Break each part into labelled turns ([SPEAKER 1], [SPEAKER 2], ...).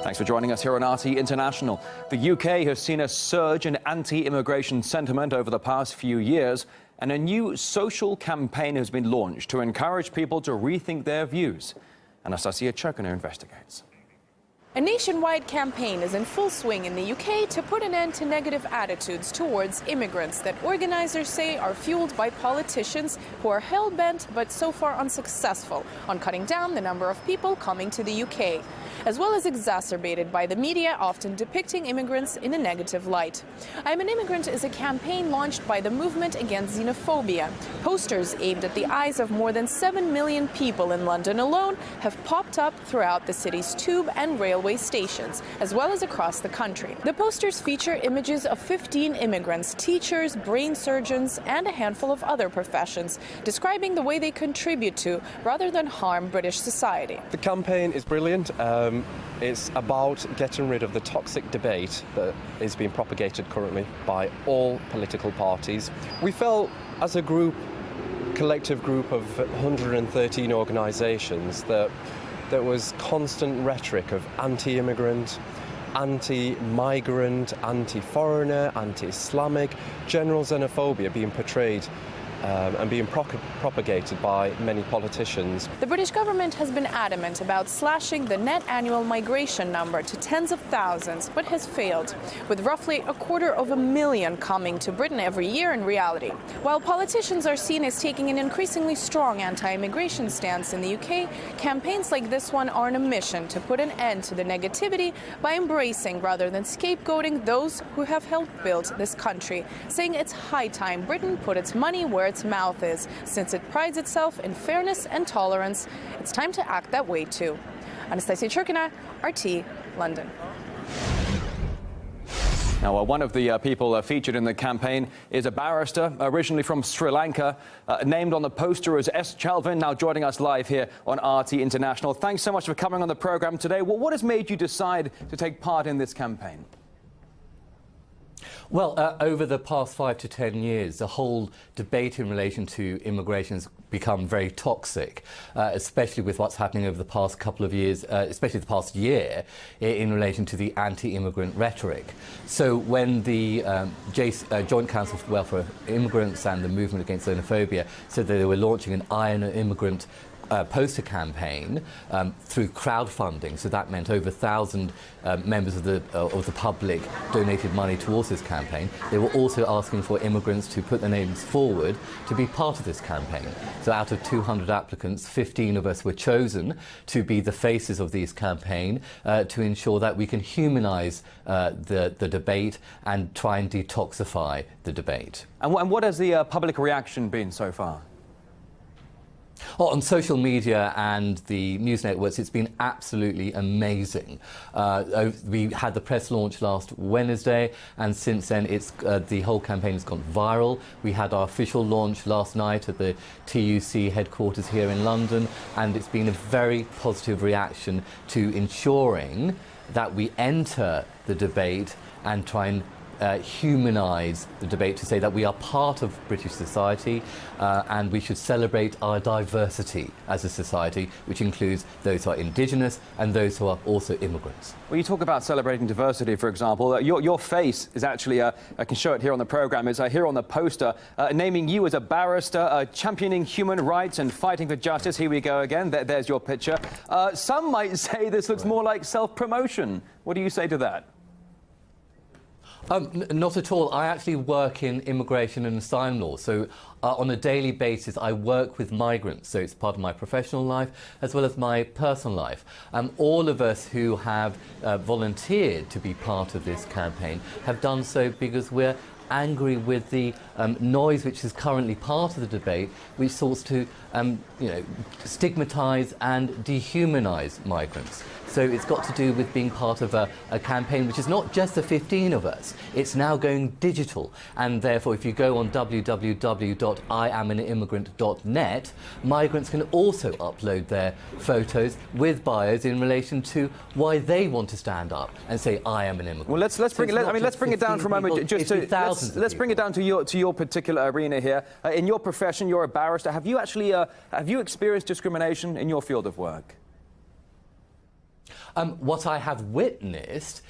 [SPEAKER 1] Thanks for joining us here on RT International. The UK has seen a surge in anti-immigration sentiment over the past few years, and a new social campaign has been launched to encourage people to rethink their views. Anastasia Cherkiner investigates.
[SPEAKER 2] A nationwide campaign is in full swing in the UK to put an end to negative attitudes towards immigrants that organizers say are fueled by politicians who are hell-bent but so far unsuccessful on cutting down the number of people coming to the UK, as well as exacerbated by the media often depicting immigrants in a negative light. I'm an Immigrant is a campaign launched by the Movement Against Xenophobia. Posters aimed at the eyes of more than 7 million people in London alone have popped up throughout the city's tube and railway stations, as well as across the country. The posters feature images of 15 immigrants, teachers, brain surgeons, and a handful of other professions, describing the way they contribute to, rather than harm, British society.
[SPEAKER 3] The campaign is brilliant. It's about getting rid of the toxic debate that is being propagated currently by all political parties. We felt, as a group, collective group of 113 organisations, that there was constant rhetoric of anti-immigrant, anti-migrant, anti-foreigner, anti-Islamic, general xenophobia being portrayed and being propagated by many politicians.
[SPEAKER 2] The British government has been adamant about slashing the net annual migration number to tens of thousands, but has failed, with roughly 250,000 coming to Britain every year in reality. While politicians are seen as taking an increasingly strong anti-immigration stance in the UK, campaigns like this one are on a mission to put an end to the negativity by embracing rather than scapegoating those who have helped build this country, saying it's high time Britain put its money where its mouth is. Since it prides itself in fairness and tolerance, it's time to act that way too. Anastasia Cherkiner, RT, London.
[SPEAKER 1] Now, one of the people featured in the campaign is a barrister, originally from Sri Lanka, named on the poster as S. Chalvin, now joining us live here on RT International. Thanks so much for coming on the programme today. Well, what has made you decide to take part in this campaign?
[SPEAKER 4] Well, over the past 5 to 10 years, the whole debate in relation to immigration has become very toxic, especially with what's happening over the past couple of years, especially the past year, in relation to the anti-immigrant rhetoric. So when the Joint Council for the Welfare of Immigrants and the Movement Against Xenophobia said that they were launching an I Am an Immigrant poster campaign through crowdfunding, so that meant over 1,000 members of the public donated money towards this campaign. They were also asking for immigrants to put their names forward to be part of this campaign. So out of 200 applicants, 15 of us were chosen to be the faces of this campaign to ensure that we can humanise the debate and try and detoxify the debate.
[SPEAKER 1] And what has the public reaction been so far?
[SPEAKER 4] Oh, on social media and the news networks, it's been absolutely amazing. We had the press launch last Wednesday, and since then the whole campaign has gone viral. We had our official launch last night at the TUC headquarters here in London, and it's been a very positive reaction to ensuring that we enter the debate and try and humanise the debate, to say that we are part of British society and we should celebrate our diversity as a society, which includes those who are indigenous and those who are also immigrants.
[SPEAKER 1] Well, you talk about celebrating diversity, for example. Your face is actually, I can show it here on the programme, is here on the poster, naming you as a barrister, championing human rights and fighting for justice. Here we go again. There's your picture. Some might say this looks more like self-promotion. What do you say to that?
[SPEAKER 4] Not at all. I actually work in immigration and asylum law, so on a daily basis I work with migrants, so it's part of my professional life as well as my personal life. All of us who have volunteered to be part of this campaign have done so because we're angry with the noise which is currently part of the debate, which sought to stigmatise and dehumanise migrants. So it's got to do with being part of a campaign which is not just the 15 of us, it's now going digital. And therefore, if you go on www.iamanimmigrant.net, migrants can also upload their photos with bios in relation to why they want to stand up and say, I am an immigrant.
[SPEAKER 1] Well, let's bring it down for a moment. Let's bring it down to your particular arena here. In your profession, you're a barrister. Have you experienced discrimination in your field of work?
[SPEAKER 4] What I have witnessed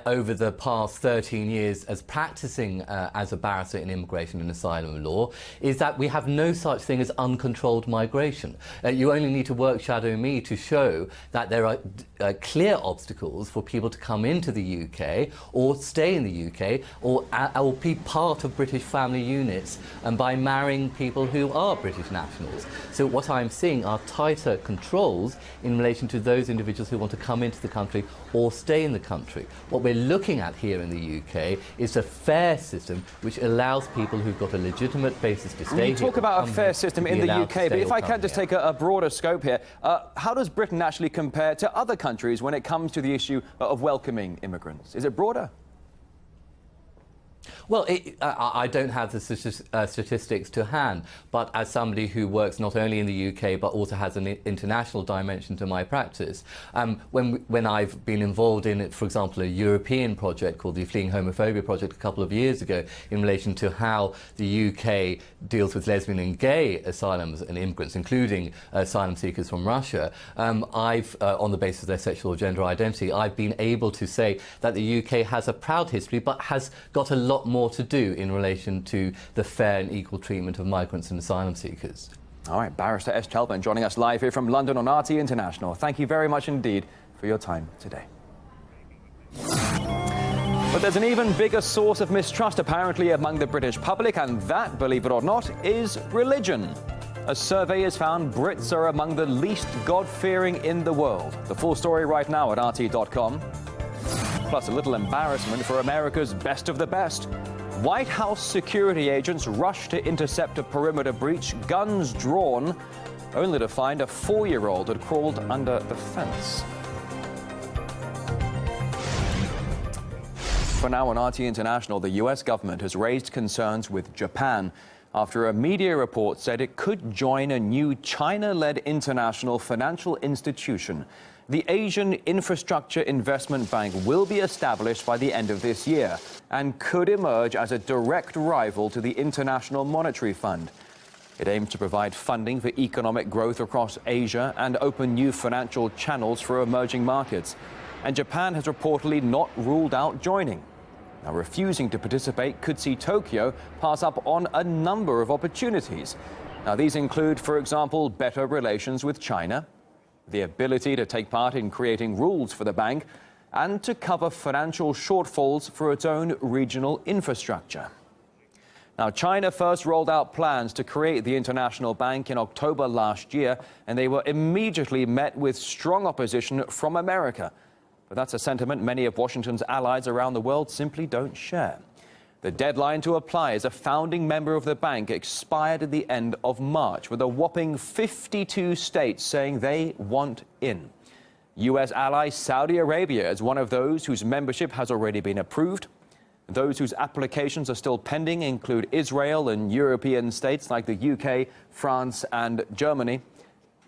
[SPEAKER 4] over the past 13 years as practicing as a barrister in immigration and asylum law is that we have no such thing as uncontrolled migration. You only need to work shadow me to show that there are clear obstacles for people to come into the UK or stay in the UK or be part of British family units and by marrying people who are British nationals. So what I'm seeing are tighter controls in relation to those individuals who want to come into the country or stay in the country. What we're looking at here in the UK is a fair system which allows people who've got a legitimate basis to stay here.
[SPEAKER 1] You talk about a fair system in the UK, but if I can just take a broader scope here, how does Britain actually compare to other countries when it comes to the issue of welcoming immigrants? Is it broader?
[SPEAKER 4] Well, I don't have the statistics to hand, but as somebody who works not only in the UK but also has an international dimension to my practice, when I've been involved in, for example, a European project called the Fleeing Homophobia Project a couple of years ago in relation to how the UK deals with lesbian and gay asylums and immigrants, including asylum seekers from Russia, on the basis of their sexual or gender identity, I've been able to say that the UK has a proud history but has got a lot more to do in relation to the fair and equal treatment of migrants and asylum seekers.
[SPEAKER 1] All right, Barrister S. Chelburn joining us live here from London on RT International. Thank you very much indeed for your time today. But there's an even bigger source of mistrust apparently among the British public, and that, believe it or not, is religion. A survey has found Brits are among the least God-fearing in the world. The full story right now at RT.com. Plus a little embarrassment for America's best of the best. White House security agents rushed to intercept a perimeter breach, guns drawn, only to find a 4-year-old had crawled under the fence. For now on RT International, the US government has raised concerns with Japan after a media report said it could join a new China-led international financial institution. The Asian Infrastructure Investment Bank will be established by the end of this year and could emerge as a direct rival to the International Monetary Fund. It aims to provide funding for economic growth across Asia and open new financial channels for emerging markets. And Japan has reportedly not ruled out joining. Now, refusing to participate could see Tokyo pass up on a number of opportunities. Now, these include, for example, better relations with China, the ability to take part in creating rules for the bank, and to cover financial shortfalls for its own regional infrastructure. Now, China first rolled out plans to create the international bank in October last year, and they were immediately met with strong opposition from America. But that's a sentiment many of Washington's allies around the world simply don't share. The deadline to apply as a founding member of the bank expired at the end of March, with a whopping 52 states saying they want in. US ally Saudi Arabia is one of those whose membership has already been approved. Those whose applications are still pending include Israel and European states like the UK, France and Germany.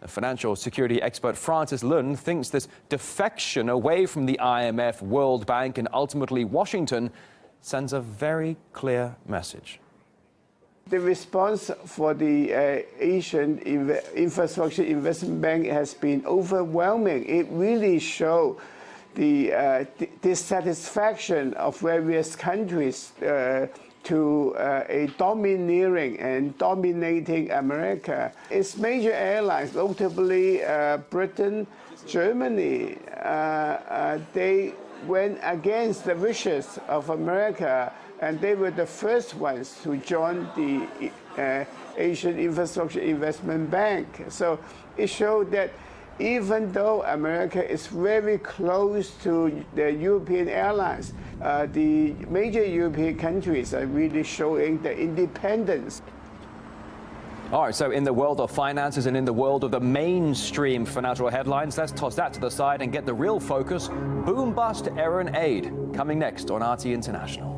[SPEAKER 1] The financial security expert Francis Lund thinks this defection away from the IMF, World Bank and ultimately Washington sends a very clear message.
[SPEAKER 5] The response for the Asian Infrastructure Investment Bank has been overwhelming. It really showed the dissatisfaction of various countries to a domineering and dominating America. Its major airlines, notably Britain, Germany, they went against the wishes of America, and they were the first ones to join the Asian Infrastructure Investment Bank. So it showed that even though America is very close to the European airlines, the major European countries are really showing their independence.
[SPEAKER 1] All right, so in the world of finances and in the world of the mainstream financial headlines, let's toss that to the side and get the real focus. Boom bust errand aid coming next on RT International.